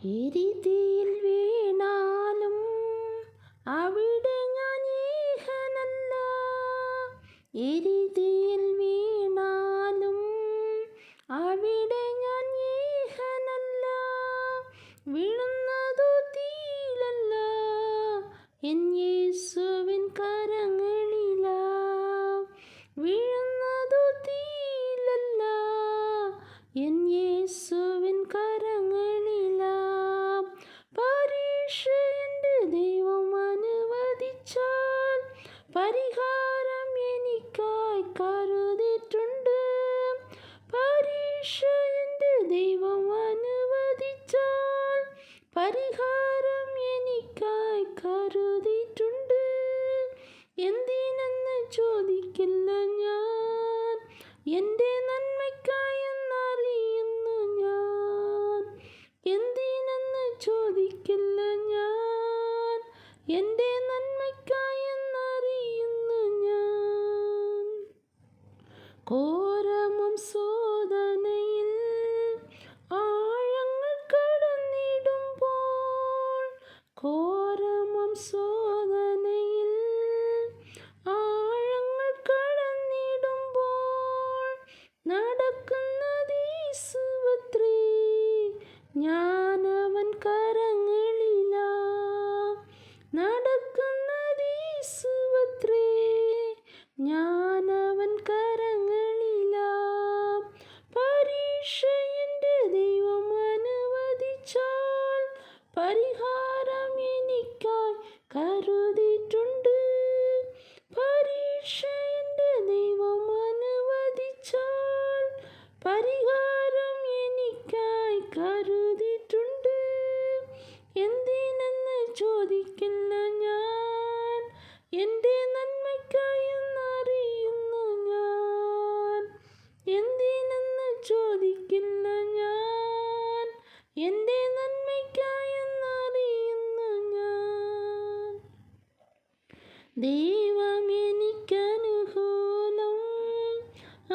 എരിതിയിൽ വീണാലും അവിടെ ഞാൻ ഏകനല്ല. എരിതിയിൽ വീണാലും അവിടെ ഞാൻ ഏകനല്ല. വീഴുന്നതു തീയിലല്ല, എൻ യേശുവിൻ കരങ്ങളിലാ. വീഴുന്നതു തീയിലല്ല, എൻ യേശുവിൻ കരങ്ങളിലാ. പരീക്ഷ എൻ്റെ ദൈവം അനുവദിച്ചാൽ പരിഹാരം എനിക്കായി കരുതിയിട്ടുണ്ട്. പരീക്ഷ എൻ്റെ ദൈവം അനുവദിച്ചാൽ പരിഹാരം എനിക്കായി കരുതിയിട്ടുണ്ട്. എന്തിനെന്ന് ചോദിക്കില്ല ഞാൻ, എൻ്റെ നന്മയ്ക്കായി എന്നറിയുന്നു ഞാൻ. എന്തിനെന്ന് ചോദിക്കില്ല ഞാൻ, എൻ്റെ നന്മയ്ക്കായി എന്നറിയുന്നു ഞാൻ. ഘോരമം ശോധനയിൽ ആഴങ്ങൾ കടന്നിടുമ്പോൾ, ഘോരമം ശോധനയിൽ ആഴങ്ങൾ കടന്നിടുമ്പോൾ, നടക്കുന്നതീസുവത്രേ ഞാനവൻ കരങ്ങളിലാ. നടക്കുന്നതീസുവത്രേ ഞാനവൻ കരങ്ങളിലാ. പരീക്ഷ എൻ്റെ ദൈവം അനുവദിച്ചാൽ പരിഹാരം എനിക്കായി കരുതിയിട്ടുണ്ട്. പരീക്ഷ എൻ്റെ ദൈവം അനുവദിച്ചാൽ പരിഹാരം എനിക്കായി കരുതിയിട്ടുണ്ട്. എന്തിനെന്ന് ചോദിക്കില്ല ഞാൻ, എൻ്റെ നന്മയ്ക്കായി എന്നറിയുന്നു ഞാൻ. എന്തിനെന്ന് ചോദിക്കില്ല ഞാൻ, എൻ്റെ നന്മയ്ക്കായി എന്നറിയുന്നു ഞാൻ. ദൈവം എനിക്കനുകൂലം,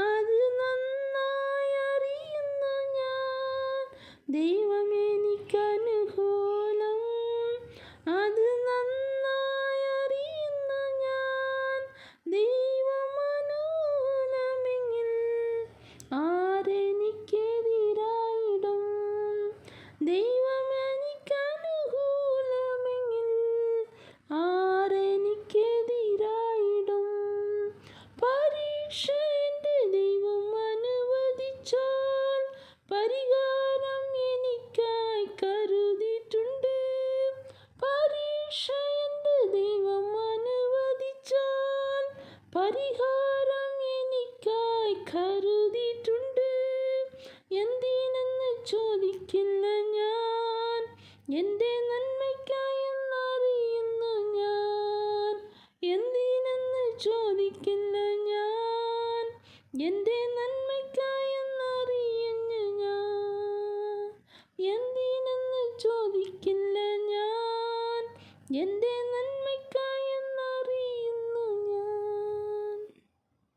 അത് നന്നായി അറിയുന്നു ഞാൻ. ദൈവം എനിക്കനുകൂലം, അത് നന്നായി അറിയുന്നു ഞാൻ. ദൈവമനുകൂലമെങ്കിൽ ആരെനിക്കെതിരായിടും? ദൈവം എനിക്കനുകൂലമെങ്കിൽ ആരെനിക്കെതിരായിടും? പരീക്ഷ എൻ്റെ ദൈവം അനുവദിച്ചാൽ പരിഹാരം എനിക്കായി കരുതിയിട്ടുണ്ട്. പരീക്ഷ എൻ്റെ ദൈവം അനുവദിച്ചാൽ പരിഹാരം എനിക്കായി കരുതിയിട്ടുണ്ട്. എന്തിനെന്ന് ചോദിക്കില്ല ഞാൻ, എൻ്റെ നന്മയ്ക്കായി എന്നറിയുന്നു ഞാൻ. എന്തിനെന്ന് ചോദിക്കില്ല ഞാൻ, എൻ്റെ നന്മയ്ക്കായി എന്നറിയുന്നു ഞാൻ. എന്തിനെന്ന് ചോദിക്കില്ല ഞാൻ, എൻ്റെ